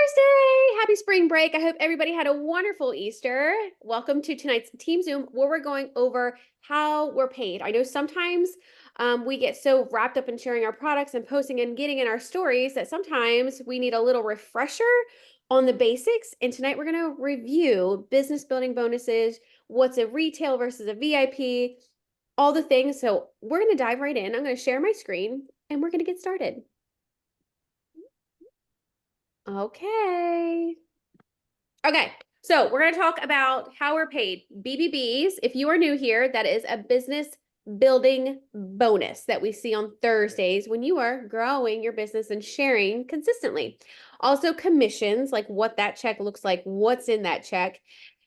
Thursday! Happy spring break. I hope everybody had a wonderful Easter. Welcome to tonight's Team Zoom where we're going over how we're paid. I know sometimes we get so wrapped up in sharing our products and posting and getting in our stories that sometimes we need a little refresher on the basics. And tonight we're going to review business building bonuses, what's a retail versus a VIP, all the things. So we're going to dive right in. I'm going to share my screen and we're going to get started. Okay. Okay, so we're going to talk about how we're paid. BBBs, if you are new here, that is a business building bonus that we see on Thursdays when you are growing your business and sharing consistently. Also, commissions, like what that check looks like, what's in that check,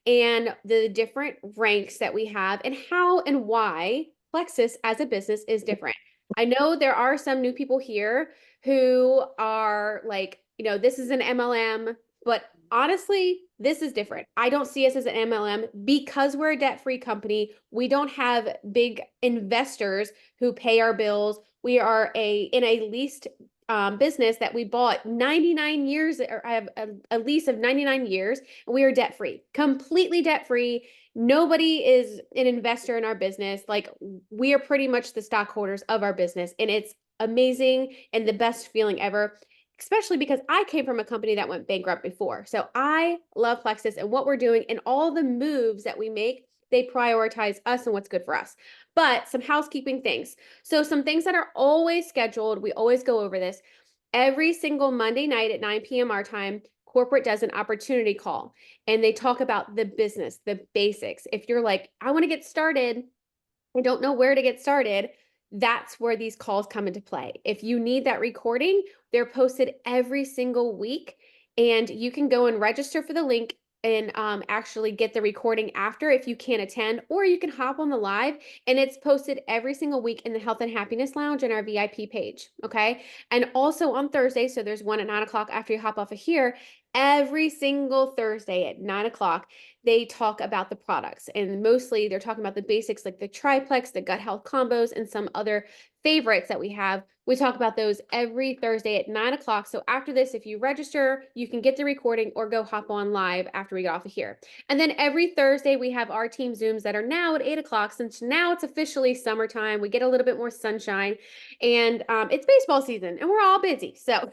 and the different ranks that we have, and how and why Plexus as a business is different. I know there are some new people here who are like, this is an MLM, but honestly, this is different. I don't see us as an MLM because we're a debt-free company. We don't have big investors who pay our bills. We are in a leased business that we bought 99 years, or I have a lease of 99 years, and we are debt-free, completely debt-free. Nobody is an investor in our business. Like, we are pretty much the stockholders of our business, and it's amazing and the best feeling ever, especially because I came from a company that went bankrupt before. So I love Plexus and what we're doing, and all the moves that we make, they prioritize us and what's good for us. But some housekeeping things. So some things that are always scheduled, we always go over this. Every single Monday night at 9 p.m. our time, corporate does an opportunity call and they talk about the business, the basics. If you're like, I want to get started, I don't know where to get started, that's where these calls come into play. If you need that recording, they're posted every single week, and you can go and register for the link and actually get the recording after if you can't attend, or you can hop on the live, and it's posted every single week in the Health and Happiness Lounge and our VIP page, okay? And also on Thursday, so there's one at 9 o'clock after you hop off of here, every single Thursday at 9 o'clock, they talk about the products, and mostly they're talking about the basics like the triplex, the gut health combos, and some other favorites that we have. We talk about those every Thursday at 9 o'clock. So after this, if you register, you can get the recording or go hop on live after we get off of here. And then every Thursday, we have our team Zooms that are now at 8 o'clock. Since now it's officially summertime, we get a little bit more sunshine, and it's baseball season and we're all busy. So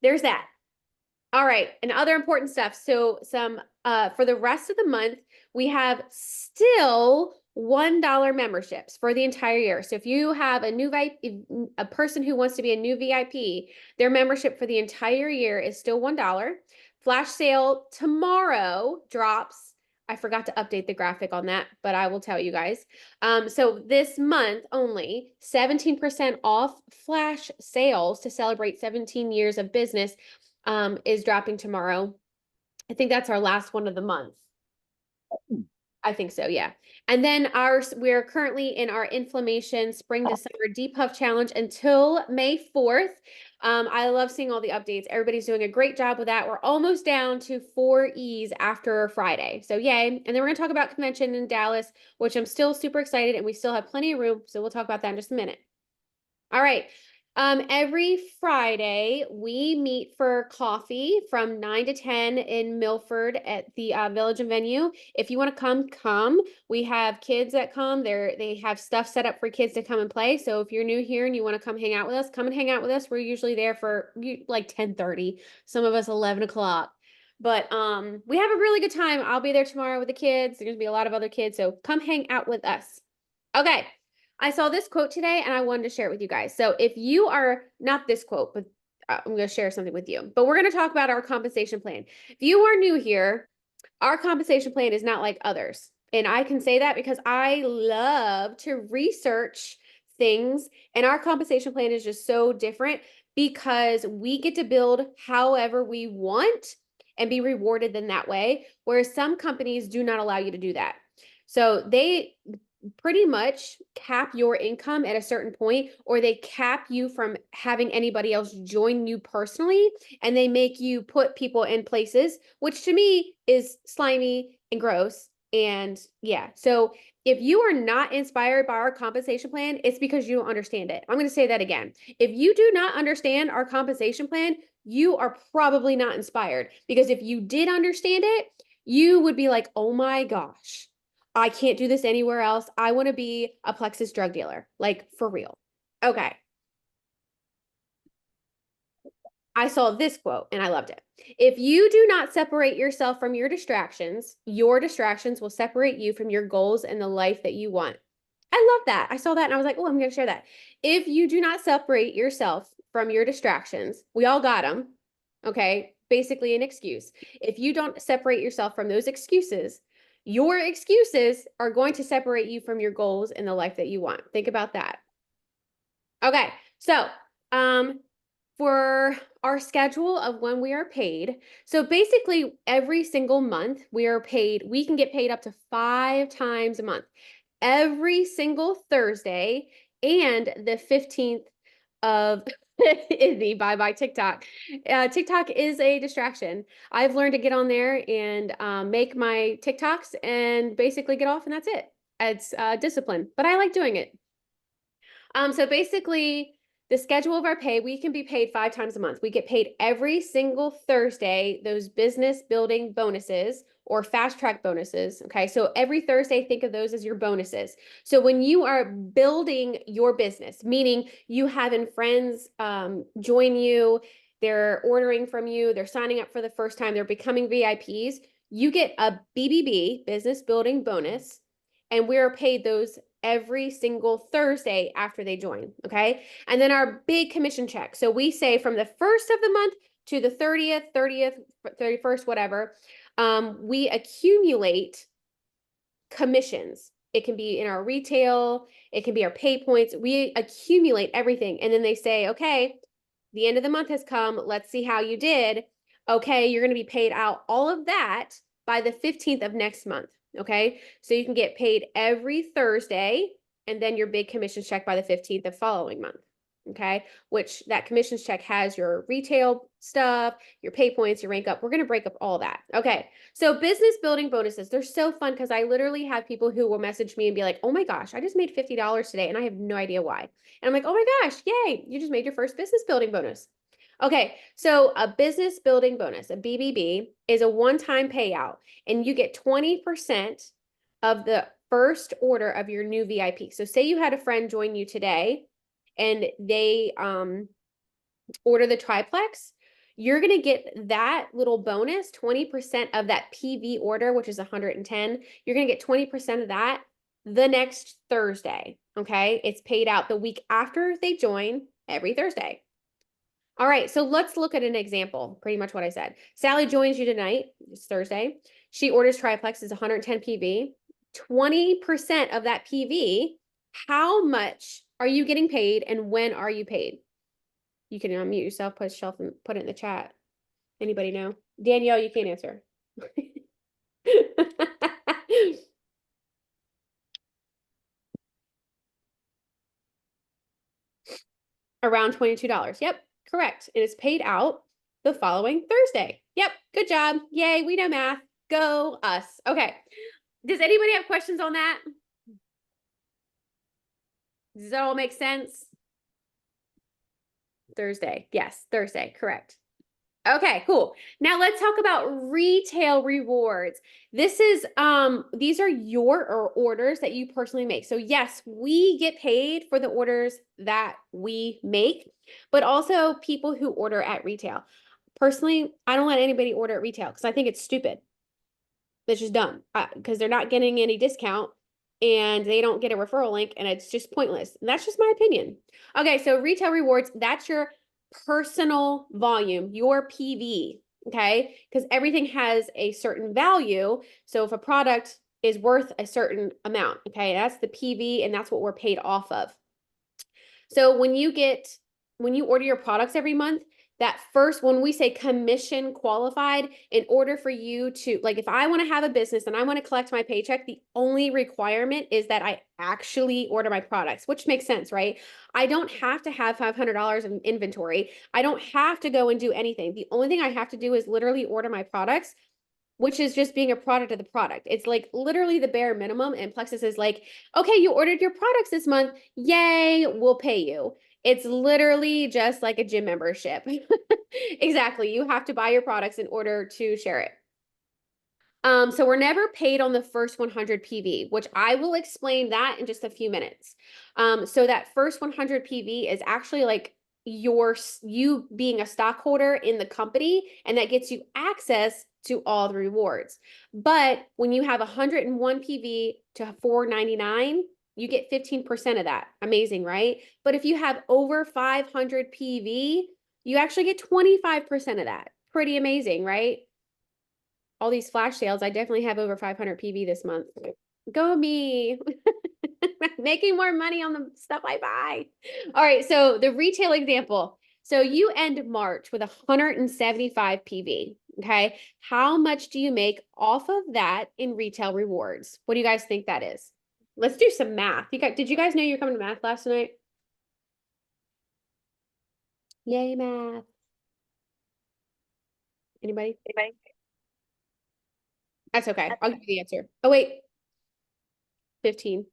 there's that. All right, and other important stuff. So some for the rest of the month, we have still $1 memberships for the entire year. So if you have a new a person who wants to be a new VIP, their membership for the entire year is still $1. Flash sale tomorrow drops. I forgot to update the graphic on that, but I will tell you guys. So this month only, 17% off flash sales to celebrate 17 years of business is dropping tomorrow. I think that's our last one of the month. I think so, yeah. And then we're currently in our inflammation spring to summer depuff challenge until May 4th. I love seeing all the updates. Everybody's doing a great job with that. We're almost down to 4 E's after Friday. So yay. And then we're gonna talk about convention in Dallas, which I'm still super excited, and we still have plenty of room. So we'll talk about that in just a minute. All right. Every Friday, we meet for coffee from 9 to 10 in Milford at the Village and Venue. If you want to come. We have kids that come. They have stuff set up for kids to come and play. So if you're new here and you want to come hang out with us, come and hang out with us. We're usually there for like 10:30. Some of us 11 o'clock. But we have a really good time. I'll be there tomorrow with the kids. There's going to be a lot of other kids. So come hang out with us. Okay. I saw this quote today and I wanted to share it with you guys. So if you are not this quote, but I'm going to share something with you, but we're going to talk about our compensation plan. If you are new here, our compensation plan is not like others. And I can say that because I love to research things, and our compensation plan is just so different because we get to build however we want and be rewarded in that way, whereas some companies do not allow you to do that. So they pretty much cap your income at a certain point, or they cap you from having anybody else join you personally, and they make you put people in places, which to me is slimy and gross. And yeah, so if you are not inspired by our compensation plan, it's because you don't understand it. I'm going to say that again. If you do not understand our compensation plan, you are probably not inspired, because if you did understand it, you would be like, oh my gosh, I can't do this anywhere else. I want to be a Plexus drug dealer, like for real. Okay. I saw this quote and I loved it. If you do not separate yourself from your distractions will separate you from your goals and the life that you want. I love that. I saw that and I was like, oh, I'm going to share that. If you do not separate yourself from your distractions, we all got them. Okay. Basically, an excuse. If you don't separate yourself from those excuses, your excuses are going to separate you from your goals and the life that you want. Think about that. Okay. So, for our schedule of when we are paid. So basically, every single month we can get paid up to 5 times a month. Every single Thursday and the 15th of Izzy, bye bye TikTok. TikTok is a distraction. I've learned to get on there and make my TikToks and basically get off, and that's it. It's discipline, but I like doing it. So basically, the schedule of our pay, we can be paid 5 times a month. We get paid every single Thursday, those business building bonuses or fast track bonuses. Okay. So every Thursday, think of those as your bonuses. So when you are building your business, meaning you having friends join you, they're ordering from you, they're signing up for the first time, they're becoming VIPs, you get a BBB, business building bonus, and we're paid those every single Thursday after they join. Okay. And then our big commission check. So we say from the first of the month to the 30th, 31st, whatever, we accumulate commissions. It can be in our retail, it can be our pay points. We accumulate everything. And then they say, okay, the end of the month has come. Let's see how you did. Okay, you're going to be paid out all of that by the 15th of next month. Okay, so you can get paid every Thursday and then your big commissions check by the 15th of following month. Okay, which that commissions check has your retail stuff, your pay points, your rank up. We're going to break up all that. Okay, so business building bonuses, they're so fun because I literally have people who will message me and be like, oh my gosh, I just made $50 today and I have no idea why. And I'm like, oh my gosh, yay, you just made your first business building bonus. Okay, so a business building bonus, a BBB, is a one-time payout, and you get 20% of the first order of your new VIP. So say you had a friend join you today and they order the triplex, you're going to get that little bonus, 20% of that PV order, which is 110. You're going to get 20% of that the next Thursday. Okay, it's paid out the week after they join every Thursday. All right, so let's look at an example, pretty much what I said. Sally joins you tonight, it's Thursday. She orders triplex, is 110 PV. 20% of that PV, how much are you getting paid and when are you paid? You can unmute yourself, put it in the chat. Anybody know? Danielle, you can't answer. Around $22. Yep, correct. It is paid out the following Thursday. Yep, good job. Yay, we know math. Go us. Okay. Does anybody have questions on that? Does that all make sense? Thursday. Yes, Thursday. Correct. Okay, cool. Now let's talk about retail rewards. These are your orders that you personally make. So yes, we get paid for the orders that we make, but also people who order at retail. Personally, I don't let anybody order at retail because I think it's stupid. It's just dumb because they're not getting any discount and they don't get a referral link and it's just pointless. And that's just my opinion. Okay, so retail rewards, that's your personal volume, your PV, okay? Because everything has a certain value. So if a product is worth a certain amount, okay, that's the PV and that's what we're paid off of. So when you order your products every month, that first, when we say commission qualified, in order for you to, like, if I want to have a business and I want to collect my paycheck, the only requirement is that I actually order my products, which makes sense, right? I don't have to have $500 in inventory. I don't have to go and do anything. The only thing I have to do is literally order my products, which is just being a product of the product. It's like literally the bare minimum. And Plexus is like, okay, you ordered your products this month. Yay, we'll pay you. It's literally just like a gym membership. Exactly. You have to buy your products in order to share it. So we're never paid on the first 100 PV, which I will explain that in just a few minutes. So that first 100 PV is actually like you being a stockholder in the company, and that gets you access to all the rewards. But when you have 101 PV to 499, you get 15% of that. Amazing, right? But if you have over 500 PV, you actually get 25% of that. Pretty amazing, right? All these flash sales, I definitely have over 500 PV this month. Go me. Making more money on the stuff I buy. All right, so the retail example. So you end March with 175 PV. Okay. How much do you make off of that in retail rewards? What do you guys think that is? Let's do some math. Did you guys know you're coming to math last night? Yay, math. Anybody? Anybody? That's okay. I'll give you the answer. Oh, wait. 15.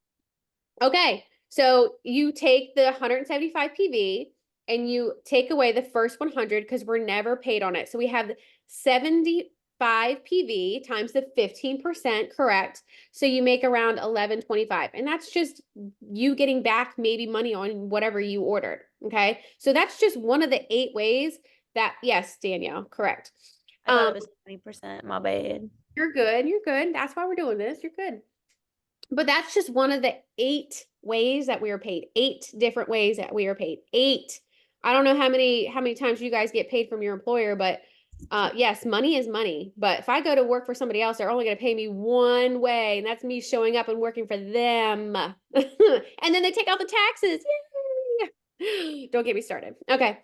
Okay, so you take the 175 PV and you take away the first 100 because we're never paid on it. So we have 75 PV times the 15%, correct? So you make around 1125. And that's just you getting back maybe money on whatever you ordered. Okay, so that's just one of the 8 ways that, yes, Danielle, correct. I thought it was 20%. My bad. You're good. You're good. That's why we're doing this. You're good. But that's just one of the 8 ways that we are paid. 8 different ways that we are paid. 8. I don't know how many times you guys get paid from your employer, but yes, money is money. But if I go to work for somebody else, they're only going to pay me one way, and that's me showing up and working for them. And then they take out the taxes. Yay! Don't get me started. Okay.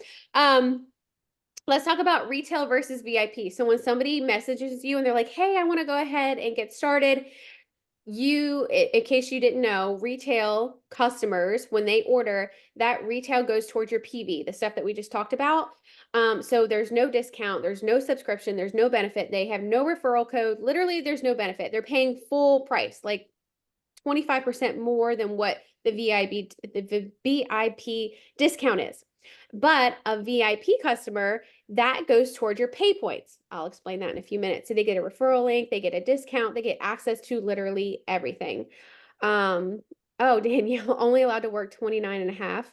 Let's talk about retail versus VIP. So when somebody messages you and they're like, "Hey, I want to go ahead and get started," in case you didn't know, retail customers, when they order, that retail goes towards your PV, the stuff that we just talked about. So there's no discount, there's no subscription, there's no benefit. They have no referral code. Literally, there's no benefit. They're paying full price, like 25% more than what the VIP discount is. But a VIP customer, that goes toward your pay points. I'll explain that in a few minutes. So they get a referral link, they get a discount, they get access to literally everything. Oh, Danielle, only allowed to work 29 and a half,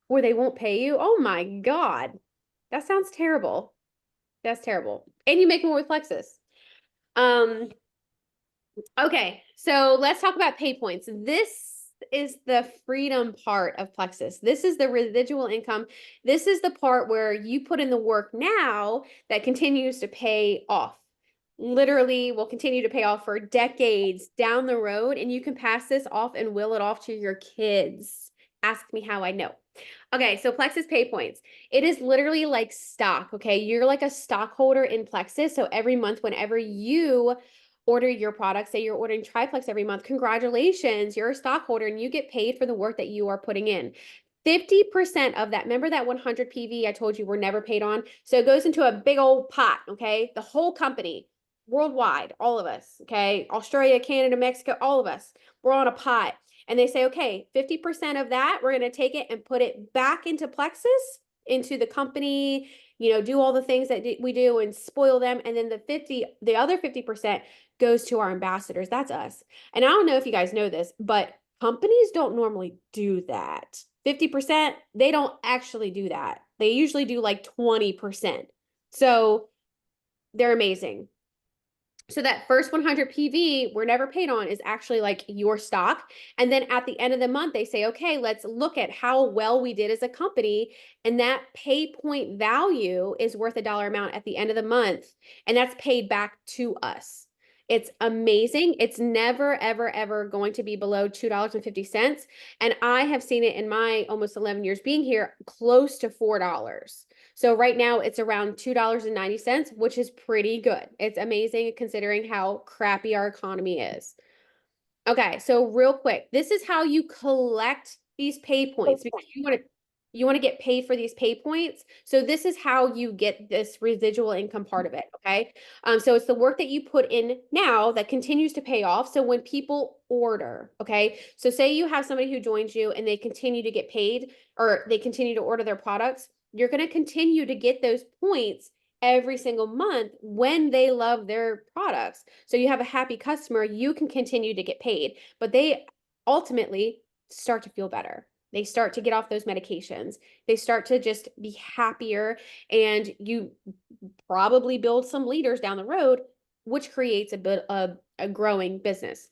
or they won't pay you. Oh my God. That sounds terrible. That's terrible. And you make more with Plexus. Okay, so let's talk about pay points. This is the freedom part of Plexus. This is the residual income. This is the part where you put in the work now that continues to pay off. Literally will continue to pay off for decades down the road, and you can pass this off and will it off to your kids. Ask me how I know. Okay, so Plexus pay points. It is literally like stock, okay? You're like a stockholder in Plexus. So every month, whenever you order your product, say you're ordering Triplex every month, congratulations, you're a stockholder and you get paid for the work that you are putting in. 50% of that, remember that 100 PV I told you we're never paid on? So it goes into a big old pot, okay? The whole company, worldwide, all of us, okay? Australia, Canada, Mexico, all of us, we're on a pot. And they say, okay, 50% of that, we're going to take it and put it back into Plexus, into the company, do all the things that we do and spoil them. And then the other 50% goes to our ambassadors. That's us. And I don't know if you guys know this, but companies don't normally do that. 50%, they don't actually do that. They usually do like 20%. So they're amazing. So that first 100 PV we're never paid on is actually like your stock. And then at the end of the month, they say, okay, let's look at how well we did as a company. And that pay point value is worth $1 amount at the end of the month. And that's paid back to us. It's amazing. It's never, ever, ever going to be below $2.50. And I have seen it in my almost 11 years being here close to $4. So right now it's around $2.90, which is pretty good. It's amazing considering how crappy our economy is. Okay, so real quick, this is how you collect these pay points because you want to You want to get paid for these pay points. So this is how you get this residual income part of it. Okay. So it's the work that you put in now that continues to pay off. So when people order, okay, so say you have somebody who joins you and they continue to get paid or they continue to order their products, you're going to continue to get those points every single month when they love their products. So you have a happy customer, you can continue to get paid, but they ultimately start to feel better. They start to get off those medications. They start to just be happier, and you probably build some leaders down the road, which creates a bit of a growing business.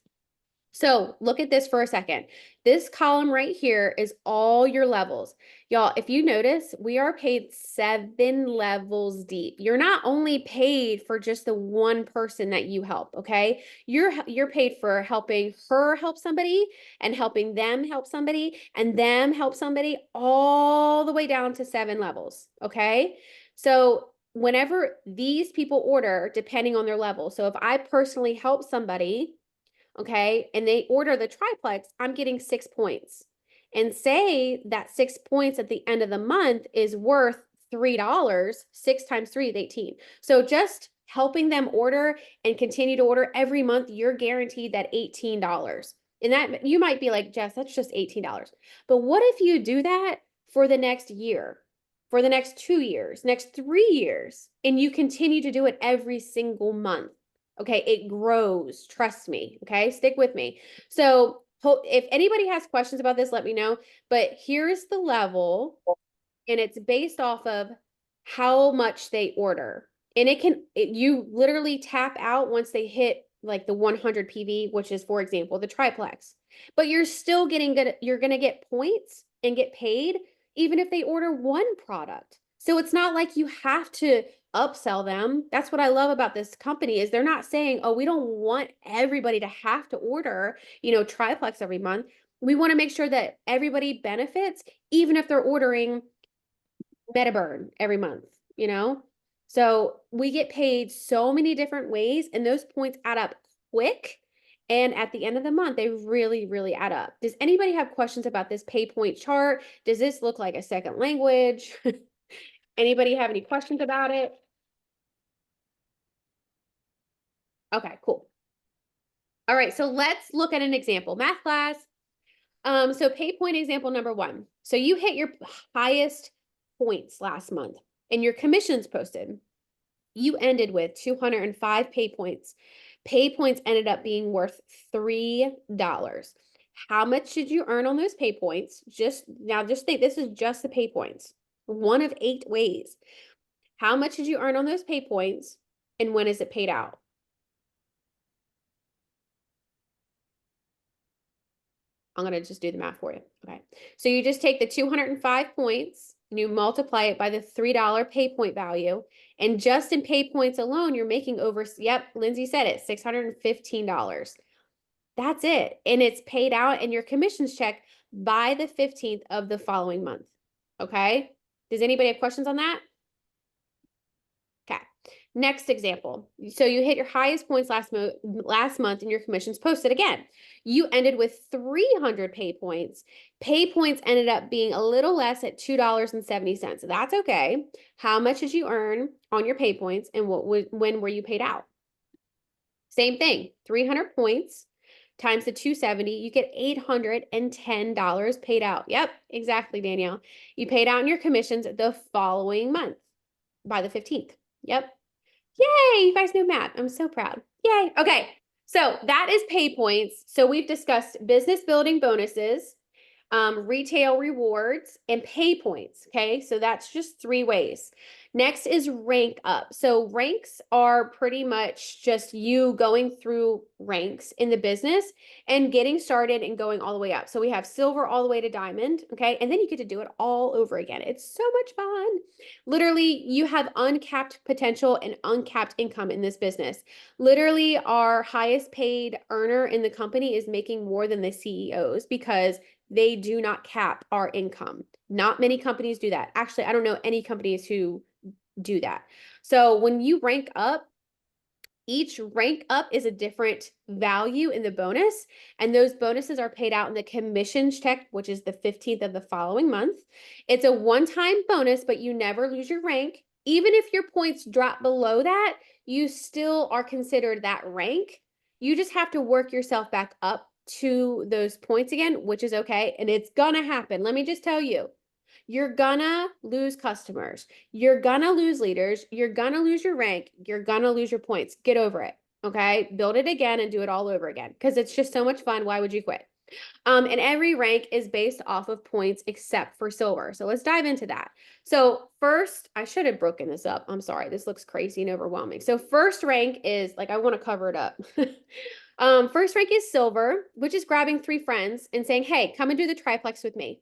So look at this for a second. This column right here is all your levels. Y'all, if you notice, we are paid 7 levels deep. You're not only paid for just the one person that you help, okay? You're paid for helping her help somebody and helping them help somebody and them help somebody all the way down to 7 levels, okay? So whenever these people order, depending on their level, so if I personally help somebody, okay, and they order the triplex, I'm getting 6 points. And say that 6 points at the end of the month is worth $3, 6 times 3 is 18. So just helping them order and continue to order every month, you're guaranteed that $18. And that you might be like, Jess, that's just $18. But what if you do that for the next year, for the next 2 years, next 3 years, and you continue to do it every single month? Okay, it grows. Trust me. Okay, stick with me. So if anybody has questions about this, let me know. But here's the level, and it's based off of how much they order. And you literally tap out once they hit like the 100 PV, which is, for example, the triplex. But you're still getting good. You're going to get points and get paid even if they order one product. So it's not like you have to upsell them. That's what I love about this company is they're not saying, "Oh, we don't want everybody to have to order, triplex every month." We want to make sure that everybody benefits even if they're ordering MetaBurn every month, you know? So we get paid so many different ways, and those points add up quick. And at the end of the month, they really, really add up. Does anybody have questions about this pay point chart? Does this look like a second language? Anybody have any questions about it? Okay, cool. All right, so let's look at an example. Math class. So pay point example number 1. So you hit your highest points last month and your commissions posted. You ended with 205 pay points. Pay points ended up being worth $3. How much did you earn on those pay points? Just think this is just the pay points. One of 8 ways. How much did you earn on those pay points and when is it paid out? I'm going to just do the math for you. Okay. So you just take the 205 points and you multiply it by the $3 pay point value. And just in pay points alone, you're making over, yep, Lindsay said it, $615. That's it. And it's paid out in your commissions check by the 15th of the following month. Okay. Does anybody have questions on that? Okay. Next example. So you hit your highest points last month and your commissions posted again. You ended with 300 pay points. Pay points ended up being a little less at $2.70. That's okay. How much did you earn on your pay points and when were you paid out? Same thing. 300 points times the 270, you get $810 paid out. Yep, exactly, Danielle. You paid out in your commissions the following month by the 15th. Yep. Yay, you guys know math. I'm so proud. Yay. Okay, so that is pay points. So we've discussed business building bonuses, retail rewards, and pay points. Okay, so that's just 3 ways. Next is rank up. So ranks are pretty much just you going through ranks in the business and getting started and going all the way up. So we have silver all the way to diamond. Okay, and then you get to do it all over again. It's so much fun. Literally, you have uncapped potential and uncapped income in this business. Literally, our highest paid earner in the company is making more than the CEOs because they do not cap our income. Not many companies do that. Actually, I don't know any companies who do that. So when you rank up, Each rank up is a different value in the bonus, and those bonuses are paid out in the commissions check, which is the 15th of the following month. It's a one-time bonus, but you never lose your rank. Even if your points drop below that, you still are considered that rank. You just have to work yourself back up to those points again, which is okay, and it's gonna happen. Let me just tell you, you're gonna lose customers. You're gonna lose leaders. You're gonna lose your rank. You're gonna lose your points. Get over it. Okay. Build it again and do it all over again because it's just so much fun. Why would you quit? And every rank is based off of points except for silver. So let's dive into that. So first, I should have broken this up. I'm sorry. This looks crazy and overwhelming. So first rank is like, I want to cover it up. First rank is silver, which is grabbing 3 friends and saying, hey, come and do the triplex with me.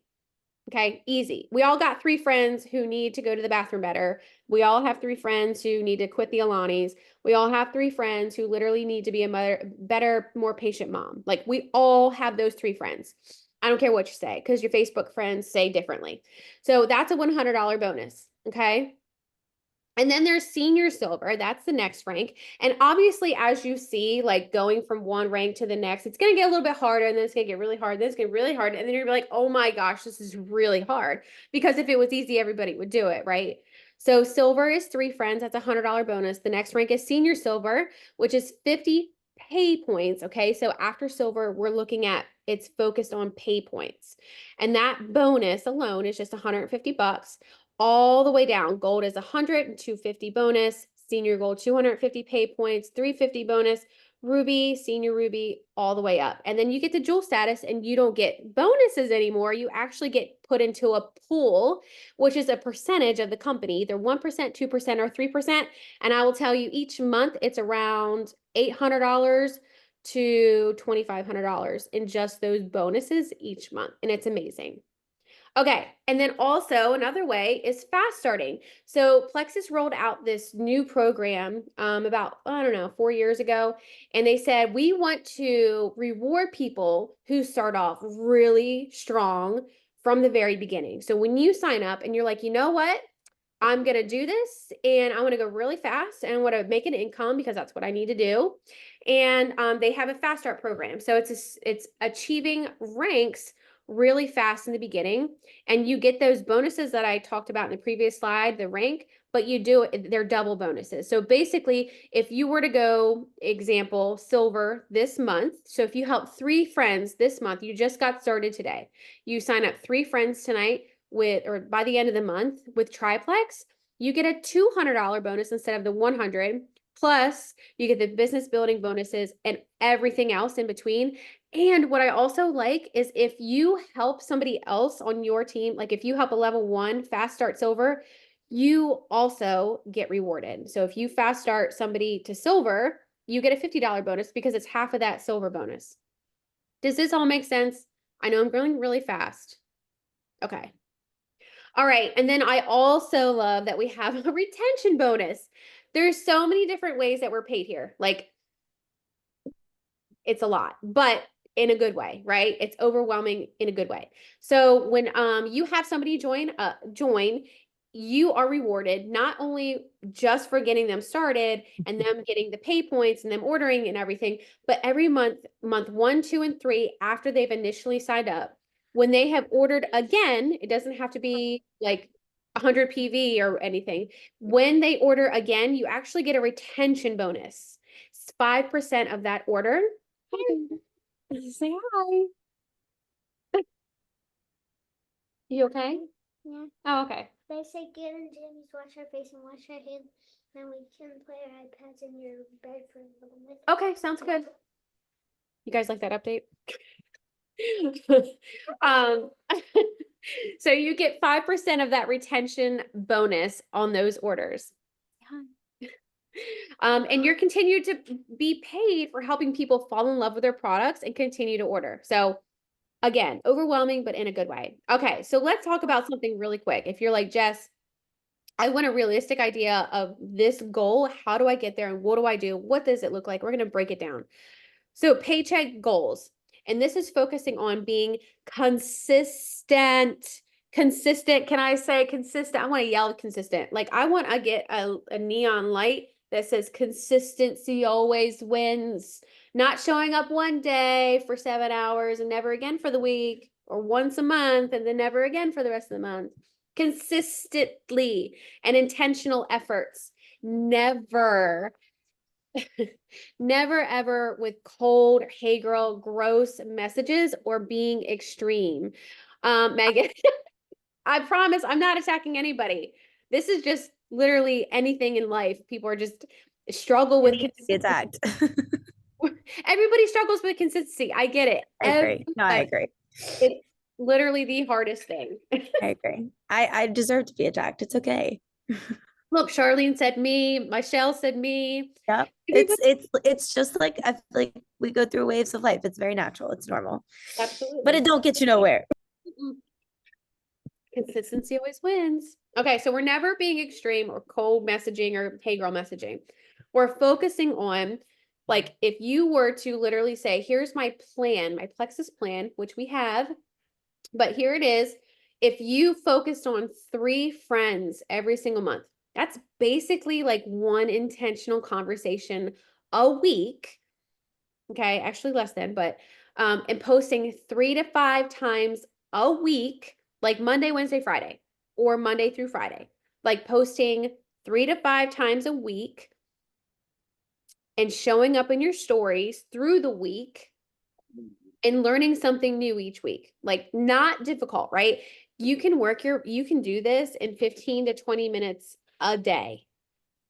Okay, easy. We all got 3 friends who need to go to the bathroom better. We all have 3 friends who need to quit the Alanis. We all have 3 friends who literally need to be a better, more patient mom. Like we all have those 3 friends. I don't care what you say because your Facebook friends say differently. So that's a $100 bonus. Okay. And then there's senior silver. That's the next rank. And obviously, as you see, like going from one rank to the next, it's going to get a little bit harder and then it's going to get really hard. Then it's going to get really hard. And then you're like, oh my gosh, this is really hard. Because if it was easy, everybody would do it, right? So silver is 3 friends. That's a $100 bonus. The next rank is senior silver, which is 50 pay points. Okay. So after silver, we're looking at it's focused on pay points. And that bonus alone is just 150 bucks all the way down. Gold is 100 and 250 bonus, senior gold 250 pay points, 350 bonus, ruby, senior ruby, all the way up. And then you get the jewel status and you don't get bonuses anymore. You actually get put into a pool, which is a percentage of the company, either 1%, 2%, or 3%. And I will tell you each month it's around $800 to $2,500 in just those bonuses each month. And it's amazing. Okay, and then also another way is fast starting. So Plexus rolled out this new program about, I don't know, 4 years ago. And they said, we want to reward people who start off really strong from the very beginning. So when you sign up and you're like, you know what? I'm going to do this and I want to go really fast and I want to make an income because that's what I need to do. And they have a fast start program. So it's achieving ranks really fast in the beginning and you get those bonuses that I talked about in the previous slide, the rank, but they're double bonuses. So basically, if you were to go example silver this month, so if you help 3 friends this month, you just got started today, you sign up 3 friends tonight with, or by the end of the month with triplex, you get a $200 bonus instead of the 100. Plus, you get the business building bonuses and everything else in between. And what I also like is if you help somebody else on your team, like if you help a level 1 fast start silver, you also get rewarded. So if you fast start somebody to silver, you get a $50 bonus because it's half of that silver bonus. Does this all make sense? I know I'm going really fast. Okay. All right. And then I also love that we have a retention bonus. There's so many different ways that we're paid here. Like it's a lot, but in a good way, right? It's overwhelming in a good way. So when you have somebody join, you are rewarded not only just for getting them started and them getting the pay points and them ordering and everything, but every month 1, 2, and 3 after they've initially signed up, when they have ordered again, it doesn't have to be like 100 PV or anything. When they order again, you actually get a retention bonus. It's 5% of that order. Say hi. You okay? Yeah. Oh, okay. They say get in Jimmy's, wash our face and wash our hands, then we can play our iPads in your bed for a little bit. Okay, sounds good. You guys like that update? So you get 5% of that retention bonus on those orders. And you're continued to be paid for helping people fall in love with their products and continue to order. So again, overwhelming, but in a good way. Okay, so let's talk about something really quick. If you're like, Jess, I want a realistic idea of this goal. How do I get there? And what do I do? What does it look like? We're going to break it down. So paycheck goals. And this is focusing on being consistent. Consistent. Can I say consistent? I want to yell consistent. Like I want to get a neon light that says consistency always wins. Not showing up one day for 7 hours and never again for the week, or once a month and then never again for the rest of the month. Consistently and intentional efforts. Never, never ever with cold, hey girl, gross messages or being extreme. Megan, I promise I'm not attacking anybody. This is just literally anything in life. People are just struggle with Be attacked. Everybody struggles with consistency. I get it. I agree. No, I agree. It's literally the hardest thing. I agree. I deserve to be attacked. It's okay. Look, Charlene said me, Michelle said me. Yeah. It's just like I feel like we go through waves of life. It's very natural. It's normal. Absolutely. But it don't get you nowhere. Consistency always wins. Okay, so we're never being extreme or cold messaging or hey girl messaging. We're focusing on, like, if you were to literally say, here's my plan, my Plexus plan, which we have, but here it is. If you focused on 3 friends every single month, that's basically like one intentional conversation a week. Okay, actually less than, but and posting 3 to 5 times a week, like Monday, Wednesday, Friday, or Monday through Friday, like posting 3 to 5 times a week and showing up in your stories through the week and learning something new each week. Like, not difficult, right? You can do this in 15 to 20 minutes a day.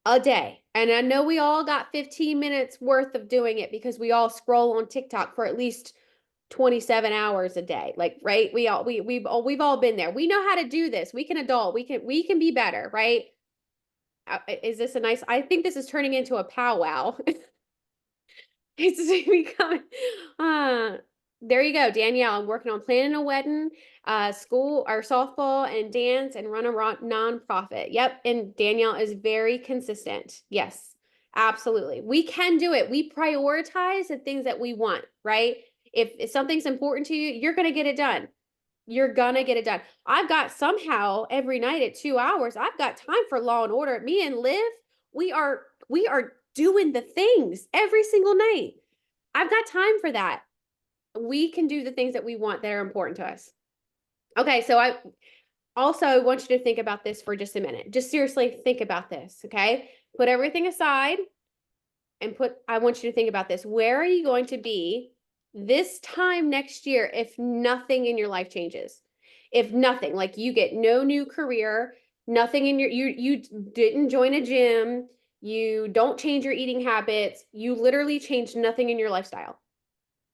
A day. And I know we all got 15 minutes worth of doing it because we all scroll on TikTok for at least 27 hours a day. Like, right? We've all been there. We know how to do this. We can adult. We can be better, right? Is this a nice, I think this is turning into a powwow. It's becoming, there you go, Danielle. I'm working on planning a wedding, school or softball and dance and run a nonprofit. Yep. And Danielle is very consistent. Yes, absolutely. We can do it. We prioritize the things that we want, right? If something's important to you, you're going to get it done. You're gonna get it done. I've got somehow every night at 2 hours, I've got time for Law and Order. Me and Liv, we are doing the things every single night. I've got time for that. We can do the things that we want that are important to us. Okay, so I also want you to think about this for just a minute. Just seriously think about this, okay? Put everything aside and I want you to think about this. Where are you going to be this time next year if nothing in your life changes? If nothing, like you get no new career, nothing in you didn't join a gym, you don't change your eating habits, you literally changed nothing in your lifestyle.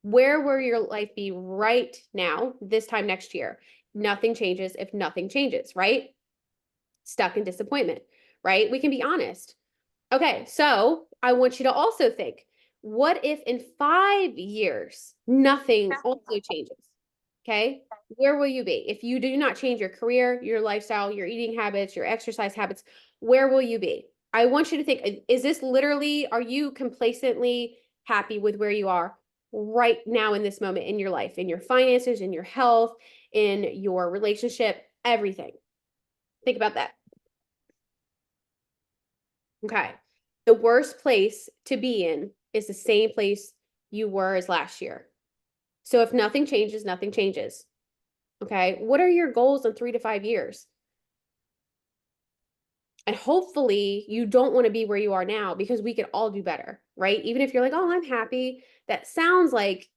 Where will your life be right now, this time next year? Nothing changes if nothing changes, right? Stuck in disappointment, right? We can be honest. Okay, so I want you to also think, what if in 5 years, nothing also changes? Okay, where will you be? If you do not change your career, your lifestyle, your eating habits, your exercise habits, where will you be? I want you to think, is this literally, are you complacently happy with where you are right now in this moment in your life, in your finances, in your health, in your relationship, everything? Think about that. Okay. The worst place to be in is the same place you were as last year. So if nothing changes, nothing changes. Okay. What are your goals in 3 to 5 years? And hopefully you don't want to be where you are now because we could all do better, right? Even if you're like, oh, I'm happy. That sounds like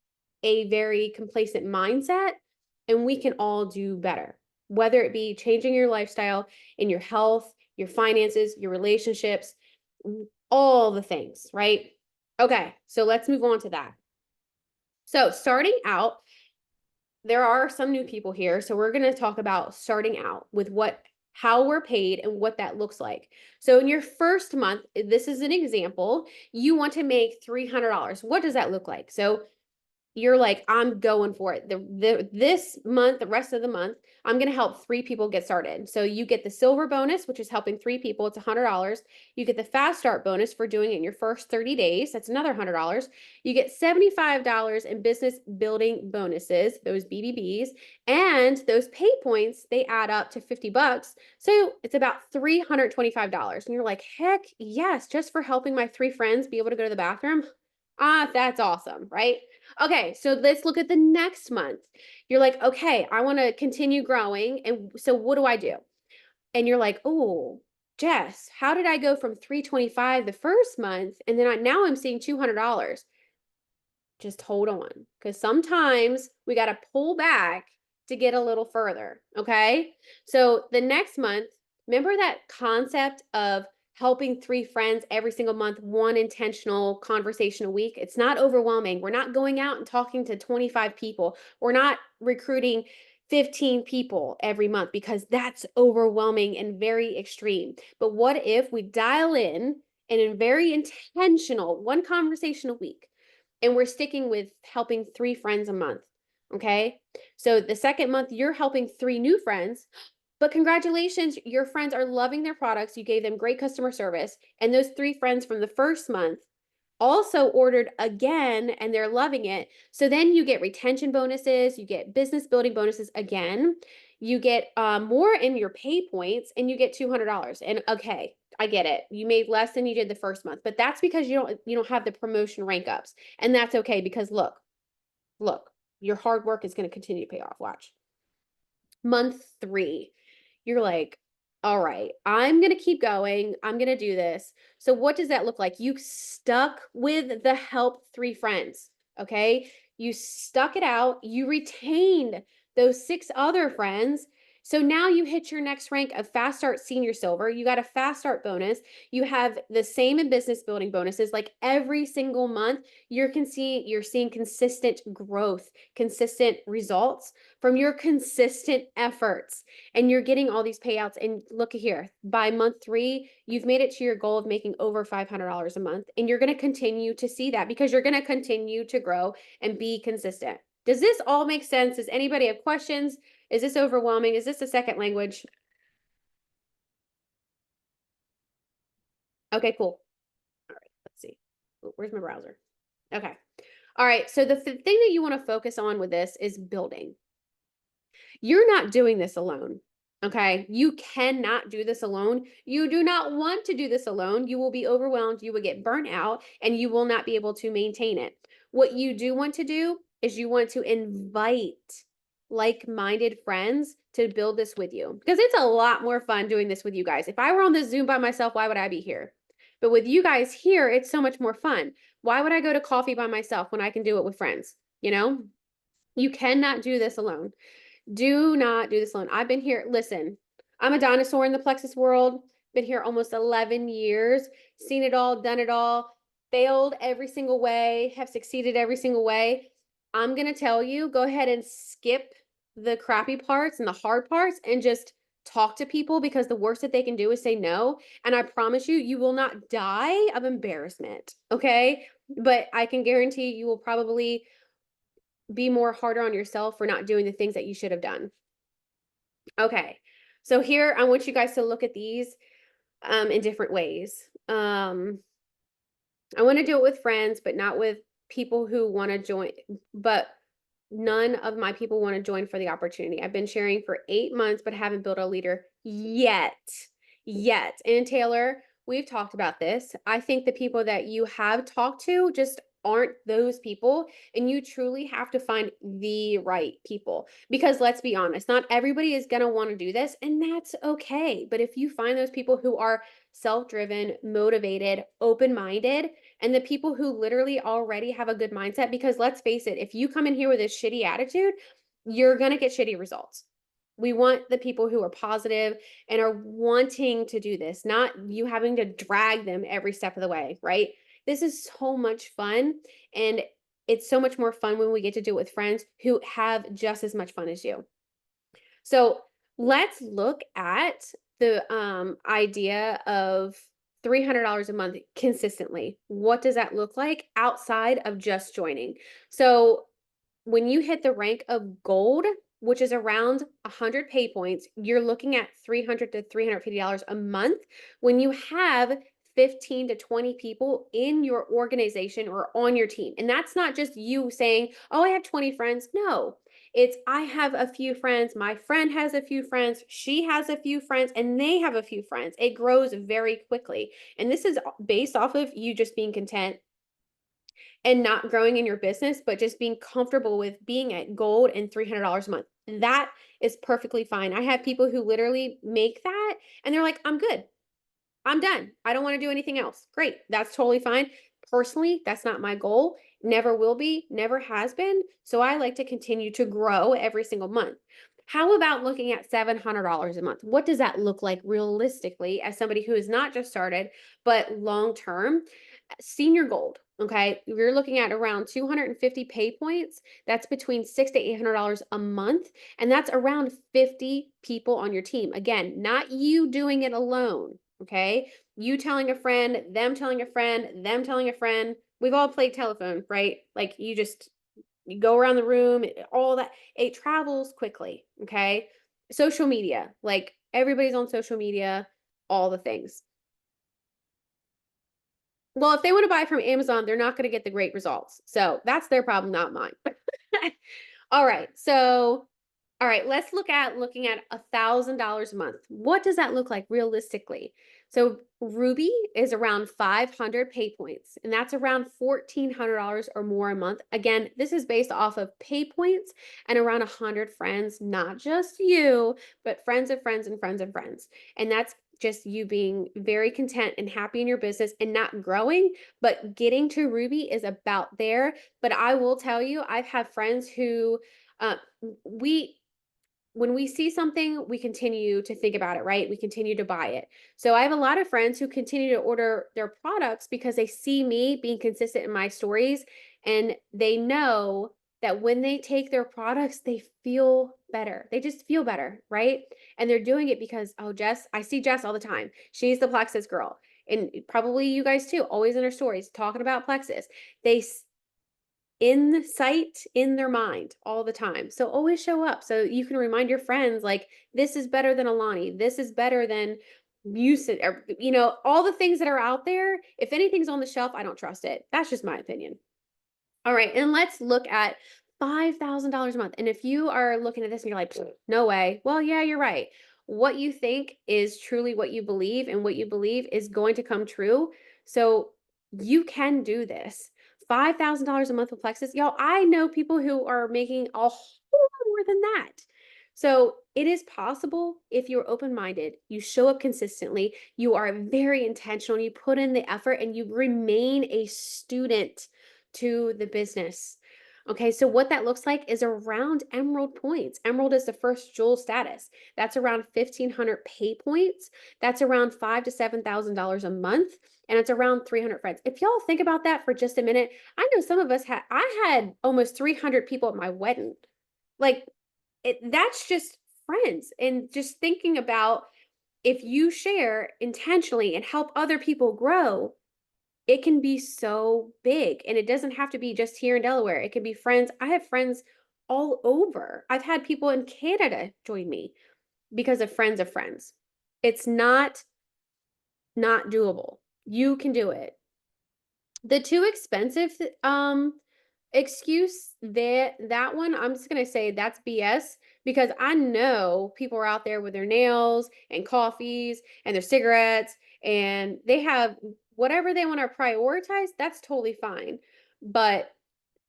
a very complacent mindset, and we can all do better, whether it be changing your lifestyle in your health, your finances, your relationships, all the things, right? Okay, so let's move on to that. So starting out, there are some new people here. So we're going to talk about starting out with how we're paid and what that looks like. So in your first month, this is an example, you want to make $300. What does that look like? So you're like, I'm going for it. This month, the rest of the month, I'm going to help 3 people get started. So you get the silver bonus, which is helping 3 people. It's $100. You get the fast start bonus for doing it in your first 30 days. That's another $100. You get $75 in business building bonuses, those BBBs, and those pay points, they add up to $50. So it's about $325. And you're like, heck yes, just for helping my 3 friends be able to go to the bathroom. That's awesome, right? Okay, so let's look at the next month. You're like, okay, I want to continue growing. And so what do I do? And you're like, oh, Jess, how did I go from 325 the first month and then now I'm seeing $200? Just hold on, because sometimes we got to pull back to get a little further. Okay. So the next month, remember that concept of helping 3 friends every single month, 1 intentional conversation a week? It's not overwhelming. We're not going out and talking to 25 people. We're not recruiting 15 people every month because that's overwhelming and very extreme. But what if we dial in and in very intentional, 1 conversation a week? And we're sticking with helping 3 friends a month. Okay. So the second month, you're helping 3 new friends, but congratulations, your friends are loving their products. You gave them great customer service. And those 3 friends from the first month also ordered again and they're loving it. So then you get retention bonuses, you get business building bonuses again, you get more in your pay points, and you get $200. And okay, I get it. You made less than you did the first month, but that's because you don't have the promotion rank ups. And that's okay, because look, your hard work is going to continue to pay off. Watch. Month 3, you're like, all right, I'm going to keep going. I'm going to do this. So what does that look like? You stuck with the help 3 friends. Okay. You stuck it out. You retained those 6 other friends. So now you hit your next rank of Fast Start Senior Silver. You got a Fast Start bonus. You have the same in business building bonuses. Like every single month, you're seeing consistent growth, consistent results from your consistent efforts, and you're getting all these payouts. And look at here, by month 3, you've made it to your goal of making over $500 a month, and you're going to continue to see that because you're going to continue to grow and be consistent. Does this all make sense? Does anybody have questions? Is this overwhelming? Is this a second language? Okay, cool. All right, let's see. Where's my browser? Okay. All right, so the thing that you want to focus on with this is building. You're not doing this alone. Okay. You cannot do this alone. You do not want to do this alone. You will be overwhelmed. You will get burnt out and you will not be able to maintain it. What you do want to do is you want to invite like-minded friends to build this with you, because it's a lot more fun doing this with you guys. If I were on the Zoom by myself, why would I be here? But with you guys here, it's so much more fun. Why would I go to coffee by myself when I can do it with friends? You cannot do this alone. Do not do this alone. I've been here. Listen, I'm a dinosaur in the Plexus world. Been here almost 11 years, seen it all, done it all, failed every single way, have succeeded every single way. I'm going to tell you, go ahead and skip the crappy parts and the hard parts and just talk to people, because the worst that they can do is say no. And I promise you, you will not die of embarrassment. Okay. But I can guarantee you will probably be more harder on yourself for not doing the things that you should have done. Okay. So here, I want you guys to look at these in different ways. I want to do it with friends, but not with people who want to join, but none of my people want to join for the opportunity. I've been sharing for 8 months, but haven't built a leader yet. And Taylor, we've talked about this. I think the people that you have talked to just aren't those people, and you truly have to find the right people, because let's be honest, not everybody is going to want to do this, and that's okay. But if you find those people who are self-driven, motivated, open-minded, and the people who literally already have a good mindset, because let's face it, if you come in here with a shitty attitude, you're going to get shitty results. We want the people who are positive and are wanting to do this, not you having to drag them every step of the way, right? This is so much fun, and it's so much more fun when we get to do it with friends who have just as much fun as you. So let's look at the idea of $300 a month consistently. What does that look like outside of just joining? So when you hit the rank of gold, which is around 100 pay points, you're looking at $300 to $350 a month when you have 15 to 20 people in your organization or on your team. And that's not just you saying, oh, I have 20 friends. No, it's I have a few friends, my friend has a few friends, she has a few friends, and they have a few friends. It grows very quickly. And this is based off of you just being content and not growing in your business, but just being comfortable with being at gold and $300 a month. That is perfectly fine. I have people who literally make that and they're like, I'm good. I'm done. I don't want to do anything else. Great. That's totally fine. Personally, that's not my goal. Never will be, never has been. So I like to continue to grow every single month. How about looking at $700 a month? What does that look like realistically as somebody who has not just started, but long term? Senior gold. Okay. You're looking at around 250 pay points. That's between $600 to $800 a month. And that's around 50 people on your team. Again, not you doing it alone. Okay. You telling a friend, them telling a friend, them telling a friend. We've all played telephone, right? Like you go around the room, all that. It travels quickly. Okay. Social media, like everybody's on social media, all the things. Well, if they want to buy from Amazon, they're not going to get the great results. So that's their problem, not mine. All right. So, all right, let's looking at $1,000 a month. What does that look like realistically? So Ruby is around 500 pay points, and that's around $1,400 or more a month. Again, this is based off of pay points and around 100 friends, not just you, but friends of friends and friends of friends. And that's just you being very content and happy in your business and not growing, but getting to Ruby is about there. But I will tell you, I've had friends who uh, we when we see something, we continue to think about it, right? We continue to buy it. So I have a lot of friends who continue to order their products because they see me being consistent in my stories and they know that when they take their products, they feel better. They just feel better, right? And they're doing it because, oh, Jess, I see Jess all the time. She's the Plexus girl. And probably you guys too, always in her stories talking about Plexus. They in sight in their mind all the time. So always show up so you can remind your friends like this is better than Alani. This is better than music or all the things that are out there. If anything's on the shelf, I don't trust it. That's just my opinion. All right, and let's look at $5,000 a month. And if you are looking at this and you're like, no way. Well, yeah, you're right. What you think is truly what you believe, and what you believe is going to come true. So you can do this. $5,000 a month with Plexus. Y'all, I know people who are making a whole lot more than that. So it is possible if you're open-minded, you show up consistently, you are very intentional, you put in the effort, and you remain a student to the business. Okay, so what that looks like is around Emerald points. Emerald is the first jewel status. That's around 1,500 pay points. That's around $5,000 to $7,000 a month, and it's around 300 friends. If y'all think about that for just a minute, I know some of us I had almost 300 people at my wedding. Like, that's just friends. And just thinking about if you share intentionally and help other people grow, it can be so big. And it doesn't have to be just here in Delaware. It can be friends. I have friends all over. I've had people in Canada join me because of friends of friends. It's not doable. You can do it. The too expensive excuse, that one, I'm just gonna say that's BS, because I know people are out there with their nails and coffees and their cigarettes, and they have whatever they want to prioritize. That's totally fine, but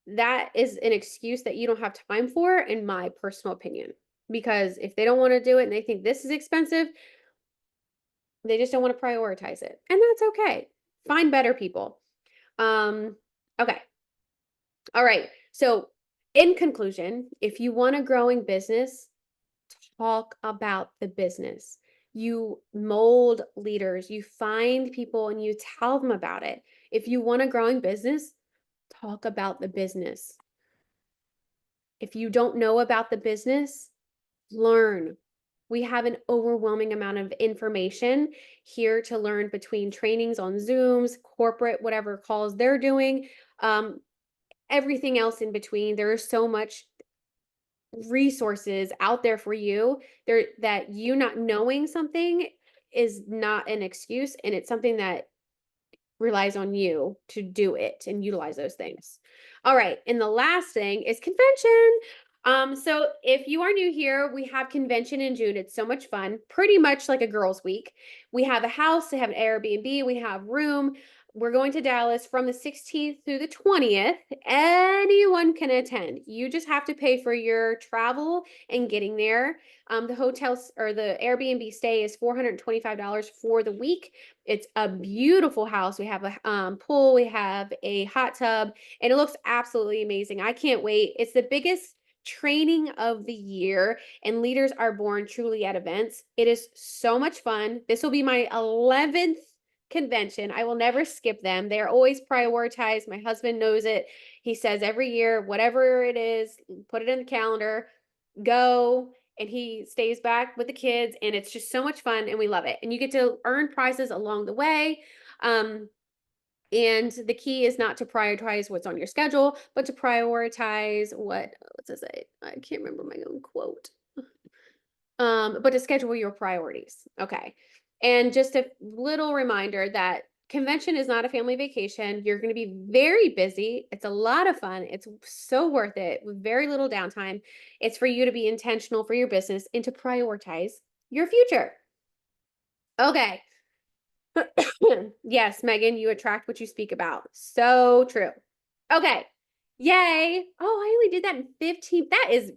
that is an excuse that you don't have time for, in my personal opinion. Because if they don't want to do it and they think this is expensive, they just don't want to prioritize it, and that's okay. Find better people. Okay. All right. So, in conclusion, if you want a growing business, talk about the business. You mold leaders, you find people and you tell them about it. If you want a growing business, talk about the business. If you don't know about the business, learn. We have an overwhelming amount of information here to learn between trainings on Zooms, corporate, whatever calls they're doing. everything else in between. There is so much resources out there for you there that you not knowing something is not an excuse, and it's something that relies on you to do it and utilize those things. All right. And the last thing is convention. So if you are new here, we have convention in June. It's so much fun, pretty much like a girls' week. We have a house, they have an Airbnb, we have room. We're going to Dallas from the 16th through the 20th. Anyone can attend. You just have to pay for your travel and getting there. The hotels or the Airbnb stay is $425 for the week. It's a beautiful house. We have a pool, we have a hot tub, and it looks absolutely amazing. I can't wait. It's the biggest training of the year, and leaders are born truly at events. It is so much fun. This will be my 11th convention. I will never skip them. They are always prioritized. My husband knows it. He says every year, whatever it is, put it in the calendar, go, and he stays back with the kids, and it's just so much fun, and we love it. And you get to earn prizes along the way. And the key is not to prioritize what's on your schedule, but to prioritize what's this say? I can't remember my own quote. But to schedule your priorities. Okay. And just a little reminder that convention is not a family vacation. You're going to be very busy. It's a lot of fun. It's so worth it with very little downtime. It's for you to be intentional for your business and to prioritize your future. Okay. Yes, Megan, you attract what you speak about. So true. Okay. Yay. Oh, I only did that in 15. That is,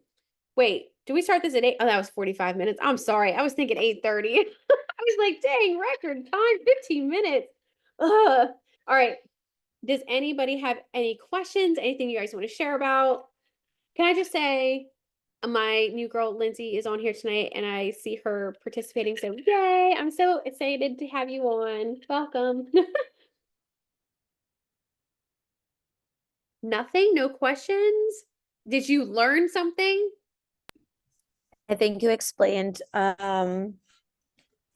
wait, do we start this at 8? Oh, that was 45 minutes. I'm sorry. I was thinking 8:30. I was like, dang, record time, 15 minutes. Ugh. All right. Does anybody have any questions? Anything you guys want to share about? Can I just say, my new girl Lindsay is on here tonight, and I see her participating. So yay! I'm so excited to have you on. Welcome. Nothing? No questions? Did you learn something? I think you explained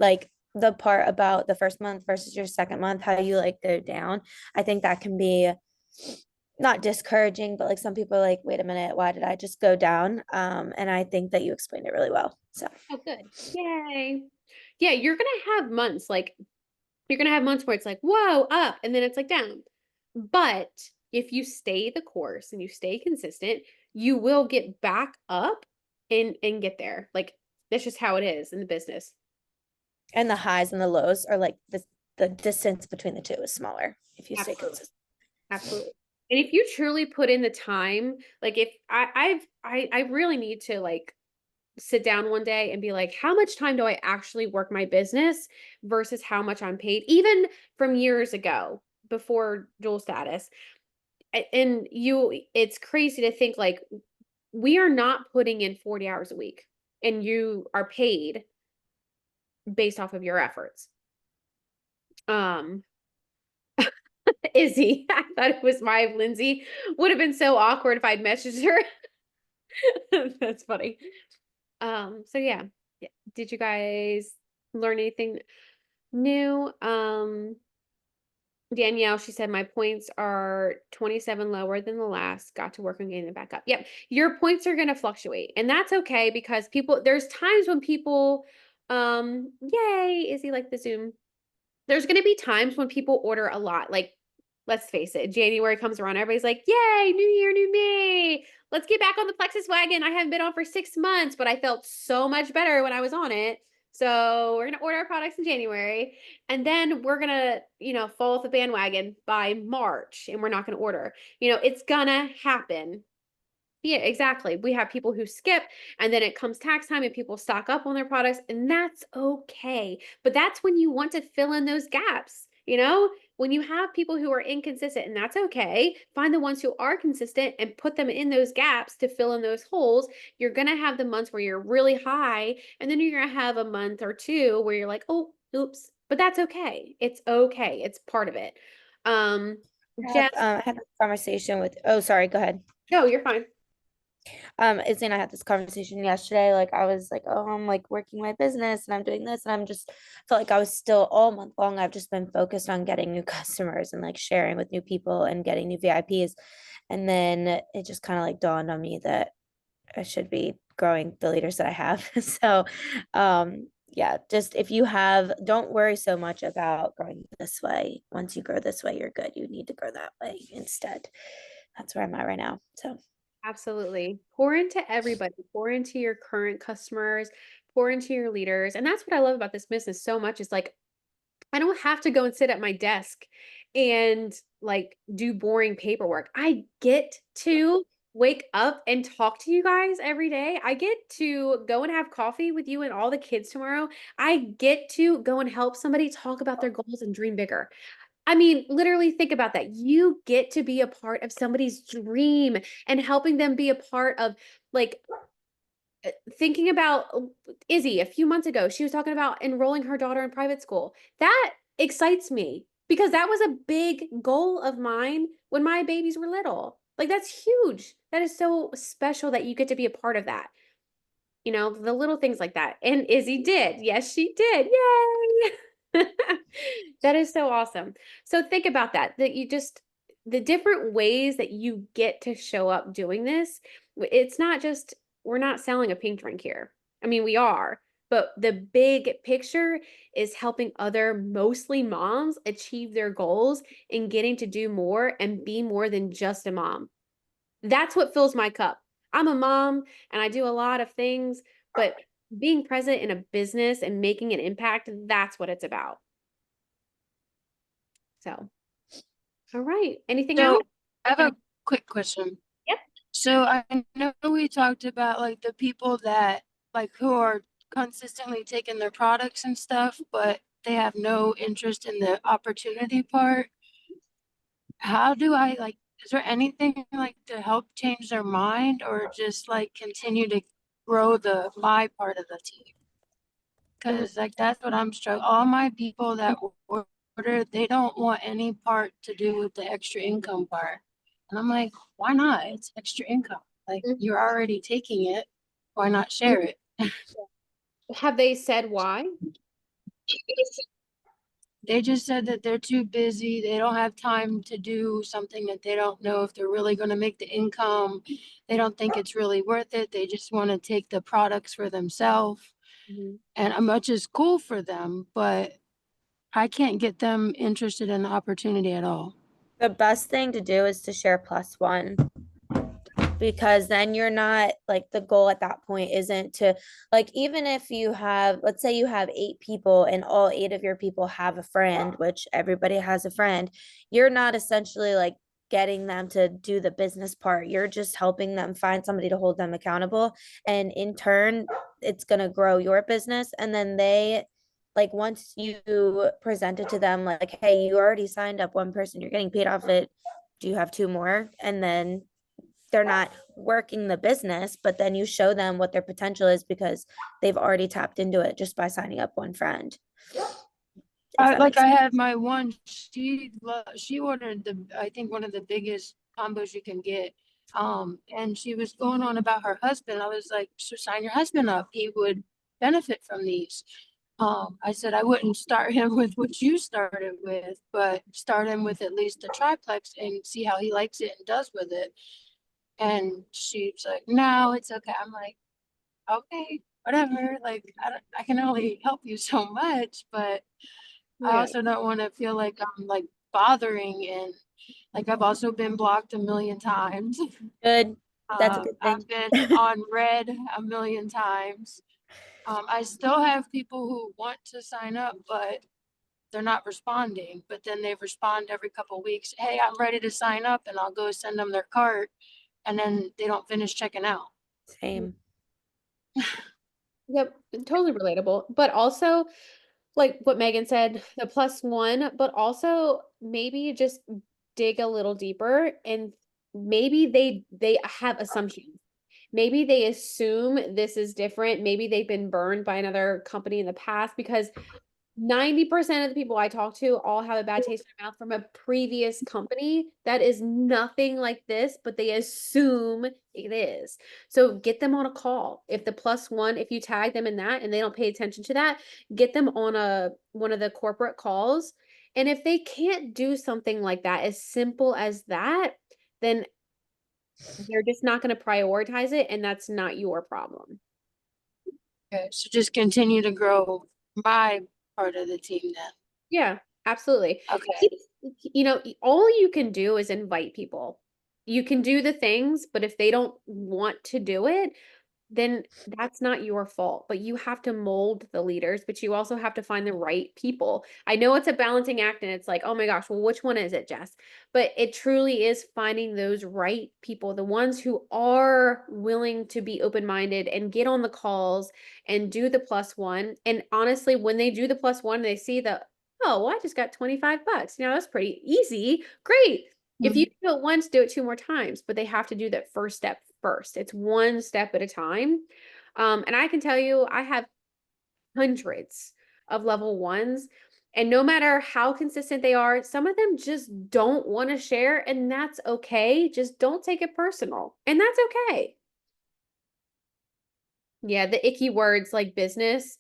like the part about the first month versus your second month, how you like go down. I think that can be not discouraging, but like some people are like, wait a minute, why did I just go down? And I think that you explained it really well. So Oh, good. Yay. Yeah, you're gonna have months like you're gonna have months where it's like, whoa, up, and then it's like down. But if you stay the course and you stay consistent, you will get back up and get there. Like that's just how it is in the business. and the highs and the lows are like the distance between the two is smaller if you stay Absolutely. consistent. Absolutely. And if you truly put in the time, like if I really need to like sit down one day and be like, how much time do I actually work my business versus how much I'm paid, even from years ago before dual status. And it's crazy to think like we are not putting in 40 hours a week and you are paid based off of your efforts. Um, Izzy, I thought it was my Lindsay. Would have been so awkward if I'd messaged her. That's funny. So yeah. Yeah. Did you guys learn anything new? Danielle, she said, my points are 27 lower than the last. Got to work on getting them back up. Yep. Your points are going to fluctuate. And that's okay because there's times when people, yay, Izzy like the Zoom. There's going to be times when people order a lot. Like, let's face it, January comes around, everybody's like, yay, new year, new me. Let's get back on the Plexus wagon. I haven't been on for 6 months, but I felt so much better when I was on it. So we're going to order our products in January. And then we're going to, fall off the bandwagon by March and we're not going to order. It's going to happen. Yeah, exactly. We have people who skip and then it comes tax time and people stock up on their products, and that's okay. But that's when you want to fill in those gaps, when you have people who are inconsistent, and that's okay. Find the ones who are consistent and put them in those gaps to fill in those holes. You're going to have the months where you're really high, and then you're going to have a month or two where you're like, oh, oops, but that's okay. It's okay. It's part of it. Jess, I had a conversation with, oh, sorry, go ahead. no, you're fine. Izzy and I had this conversation yesterday. Like I was like, oh, I'm like working my business and I'm doing this and I'm just felt like I was still all month long. I've just been focused on getting new customers and like sharing with new people and getting new VIPs. And then it just kind of like dawned on me that I should be growing the leaders that I have. So yeah, just if you have, don't worry so much about growing this way. Once you grow this way, you're good. You need to grow that way instead. That's where I'm at right now. So Absolutely. Pour into everybody, pour into your current customers, pour into your leaders. And that's what I love about this business so much is like, I don't have to go and sit at my desk and like do boring paperwork. I get to wake up and talk to you guys every day. I get to go and have coffee with you and all the kids tomorrow. I get to go and help somebody talk about their goals and dream bigger. I mean, literally think about that. You get to be a part of somebody's dream and helping them be a part of like thinking about Izzy a few months ago. She was talking about enrolling her daughter in private school. That excites me because that was a big goal of mine when my babies were little. Like that's huge. That is so special that you get to be a part of that. You know, the little things like that. And Izzy did. Yes, she did. Yay. That is so awesome. So think about that, that you just, the different ways that you get to show up doing this. It's not just, we're not selling a pink drink here. I mean, we are, but the big picture is helping other, mostly moms, achieve their goals and getting to do more and be more than just a mom. That's what fills my cup. I'm a mom and I do a lot of things, but being present in a business and making an impact, that's what it's about. So, all right. Anything So else? I have a quick question. Yep. So I know we talked about like the people that like who are consistently taking their products and stuff, but they have no interest in the opportunity part. How do I like, is there anything like to help change their mind or just like continue to grow the my part of the team? Mhm. Cause like that's what I'm struggling. All my people that order, they don't want any part to do with the extra income part. And I'm like, why not? It's extra income. Like Mhm. you're already taking it. Why not share it? Have they said why? They just said that they're too busy. They don't have time to do something that they don't know if they're really going to make the income. They don't think it's really worth it. They just want to take the products for themselves. Mhm. And much is cool for them, but I can't get them interested in the opportunity at all. the best thing to do is to share +1, because then you're not like, the goal at that point isn't to like, even if you have, let's say you have 8 people and all 8 of your people have a friend, which everybody has a friend, you're not essentially like getting them to do the business part. You're just helping them find somebody to hold them accountable, and in turn it's going to grow your business. And then they, like, once you present it to them like, hey, you already signed up one person, you're getting paid off it, do you have 2 more? And then they're not working the business, but then you show them what their potential is because they've already tapped into it just by signing up one friend. If I that like makes I sense. had my one, she ordered the I think one of the biggest combos you can get. And she was going on about her husband. I was like, so sign your husband up. He would benefit from these. I said I wouldn't start him with what you started with, but start him with at least a triplex and see how he likes it and does with it. And she's like, no, it's okay. I'm like, okay, whatever. Like, I can only help you so much, but I Yeah. also don't want to feel like I'm like bothering and like I've also been blocked a million times. Good. That's a good thing. I've been on red a million times. I still have people who want to sign up, but they're not responding. But then they respond every couple weeks. Hey, I'm ready to sign up, and I'll go send them their cart, and then they don't finish checking out. Same. Yep. Totally relatable. But also, like what Megan said, the +1, but also maybe just dig a little deeper and maybe they have assumptions. Maybe they assume this is different. Maybe they've been burned by another company in the past because 90% of the people I talk to all have a bad taste in their mouth from a previous company that is nothing like this, but they assume it is. So get them on a call. If the plus one, if you tag them in that and they don't pay attention to that, get them on one of the corporate calls. And if they can't do something like that, as simple as that, then they're just not going to prioritize it, and that's not your problem. Okay, so just continue to grow my part of the team then. Yeah, absolutely. Okay. You know, all you can do is invite people. You can do the things, but if they don't want to do it, then that's not your fault. But you have to mold the leaders, but you also have to find the right people. I know it's a balancing act and it's like, oh my gosh, well, which one is it, Jess? But it truly is finding those right people, the ones who are willing to be open-minded and get on the calls and do the plus one. And honestly, when they do the plus one, they see the, oh, well, I just got $25. You know, that's pretty easy. Great. If you do it once, do it 2 more times, but they have to do that first step first. It's one step at a time. And I can tell you, I have hundreds of level ones, and no matter how consistent they are, some of them just don't want to share, and that's okay. Just don't take it personal, and that's okay. Yeah, the icky words like business.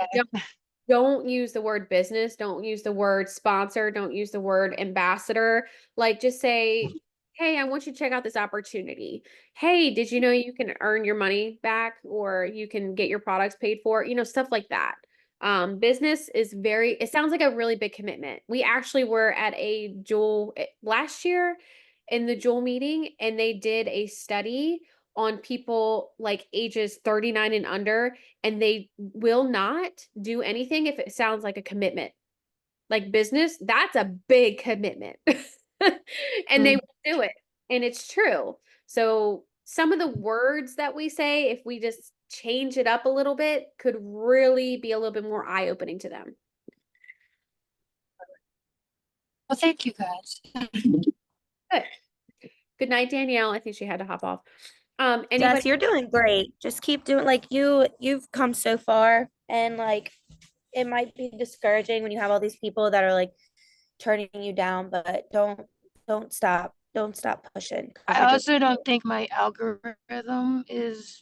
Okay. Don't use the word business, don't use the word sponsor, don't use the word ambassador. Like just say, hey, I want you to check out this opportunity. Hey, did you know you can earn your money back or you can get your products paid for? You know, stuff like that. Business is it sounds like a really big commitment. We actually were at a Jewel last year in the Jewel meeting, and they did a study on people like ages 39 and under, and they will not do anything if it sounds like a commitment. Like business, that's a big commitment. And they will do it. And it's true. So some of the words that we say, if we just change it up a little bit, could really be a little bit more eye-opening to them. Well, thank you guys. Good. Good night, Danielle. I think she had to hop off. Jess, Anybody? you're doing great. Just keep doing like you've come so far, and like it might be discouraging when you have all these people that are like turning you down, but don't stop. Don't stop pushing. 'Cause I you're doing also don't think my algorithm is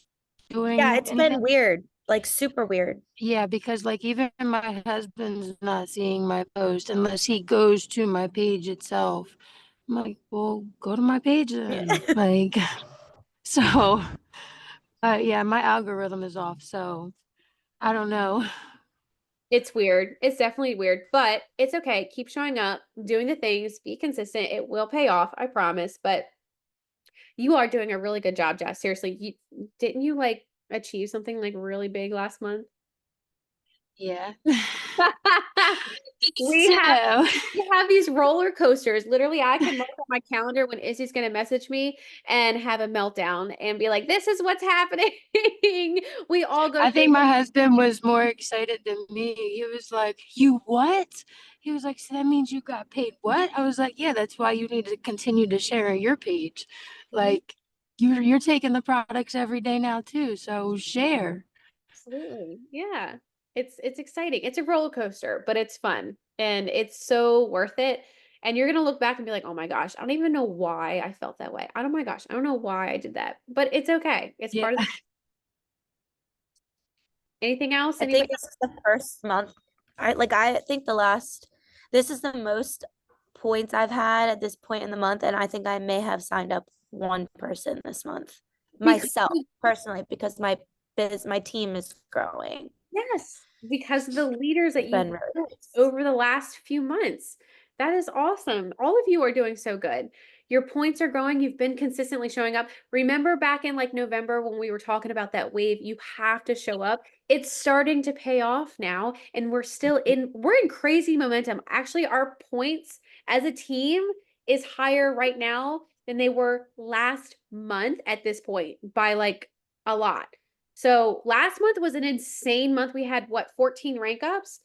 Yeah, doing it's anything. been weird, like super weird. Yeah, because like even my husband's not seeing my post unless he goes to my page itself. I'm like, well, go to my page then. Like, so, yeah, my algorithm is off. So I don't know. It's weird. It's definitely weird, but it's okay. Keep showing up, doing the things, be consistent. It will pay off, I promise. But you are doing a really good job, Jess. Seriously, didn't you like achieve something like really big last month? Yeah. We have So we have these roller coasters. Literally, I can mark on my calendar when Izzy's gonna message me and have a meltdown and be like, "This is what's happening." We all go I through. think my husband was more excited than me. He was like, "You what?" He was like, "So that means you got paid what?" I was like, "Yeah, that's why you need to continue to share on your page. Like you're taking the products every day now too, so share." Absolutely. Yeah. It's exciting. It's a roller coaster, but it's fun and it's so worth it. And you're gonna look back and be like, oh my gosh, I don't even know why I felt that way. Oh my gosh, I don't know why I did that. But it's okay. It's Yeah. part of anything else? I think Anybody this is the first month. I think this is the most points I've had at this point in the month, and I think I may have signed up one person this month. because Myself personally, because my team is growing. yes, because of the leaders that It's been you've really built nice. over the last few months. That is awesome. All of you are doing so good. Your points are growing. You've been consistently showing up. Remember back in like November when we were talking about that wave, you have to show up. It's starting to pay off now, and we're in crazy momentum. Actually, our points as a team is higher right now than they were last month at this point by like a lot. So last month was an insane month. We had what, 14 rank ups?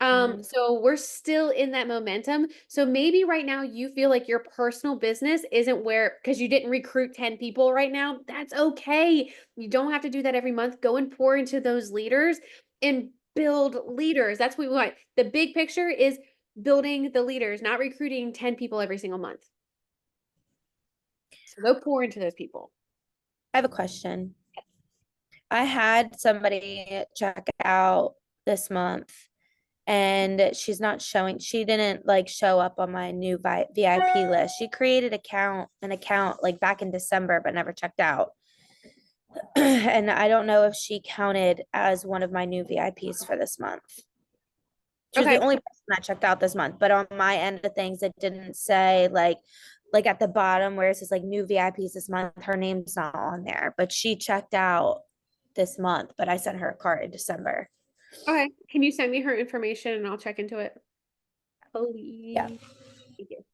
Mhm. So we're still in that momentum. So maybe right now you feel like your personal business isn't where, because you didn't recruit 10 people right now. That's okay. You don't have to do that every month. Go and pour into those leaders and build leaders. That's what we want. The big picture is building the leaders, not recruiting 10 people every single month. So go pour into those people. I have a question. I had somebody check out this month and she's not showing, she didn't like show up on my new VIP list. She created an account like back in December, but never checked out. And I don't know if she counted as one of my new VIPs for this month. She was Okay. the only person that checked out this month, but on my end of things, it didn't say like at the bottom where it says like new VIPs this month, her name's not on there, but she checked out this month, but I sent her a card in December. Okay. Can you send me her information and I'll check into it? Please. Yeah. Thank you.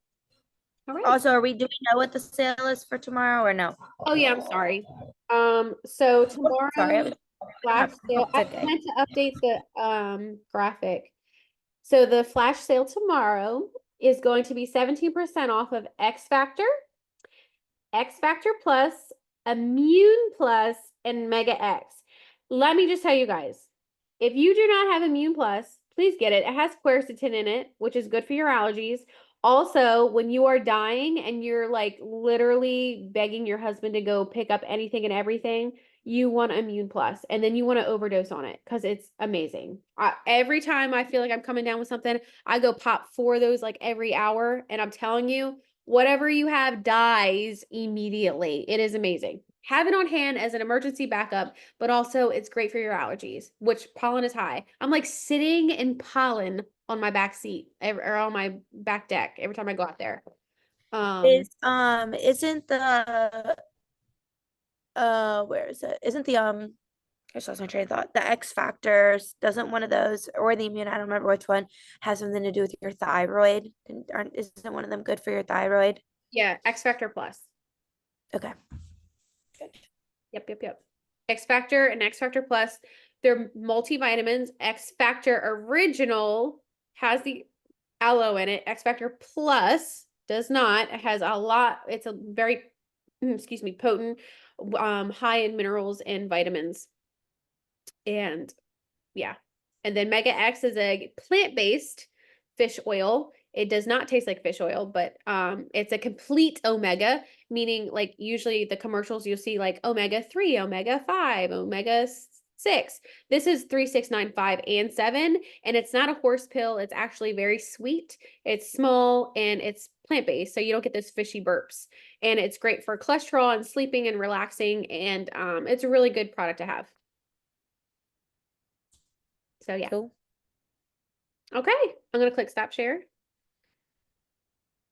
All right. Also, do we know what the sale is for tomorrow or no? Oh yeah, I'm sorry. So tomorrow Sorry. flash sale. I It's okay. meant to update the graphic. So the flash sale tomorrow is going to be 17% off of X Factor Plus, Immune Plus, and Mega X. Let me just tell you guys, if you do not have Immune Plus, please get it. It has quercetin in it, which is good for your allergies. Also, when you are dying and you're like literally begging your husband to go pick up anything and everything, you want Immune Plus, and then you want to overdose on it because it's amazing. Every time I feel like I'm coming down with something, I go pop 4 of those like every hour, and I'm telling you, whatever you have dies immediately. It is amazing. Have it on hand as an emergency backup, but also it's great for your allergies, which pollen is high. I'm like sitting in pollen on my back seat or on my back deck every time I go out there. Isn't the where is it? Isn't the I just lost my train of thought. The X Factors, doesn't one of those, or the immune, I don't remember which one, has something to do with your thyroid? Isn't one of them good for your thyroid? Yeah, X Factor Plus. Okay. Yep. X Factor and X Factor Plus, they're multivitamins. X Factor Original has the aloe in it. X Factor Plus does not. It has a lot. It's a very, excuse me, potent, high in minerals and vitamins. And yeah. And then Mega X is a plant-based fish oil. It does not taste like fish oil, but it's a complete omega, meaning like usually the commercials you'll see like omega-3, omega-5, omega-6. This is 3, 6, 9, 5, and 7, and it's not a horse pill. It's actually very sweet. It's small and it's plant-based, so you don't get those fishy burps. And it's great for cholesterol and sleeping and relaxing, and it's a really good product to have. So yeah. Cool. Okay, I'm gonna click stop share.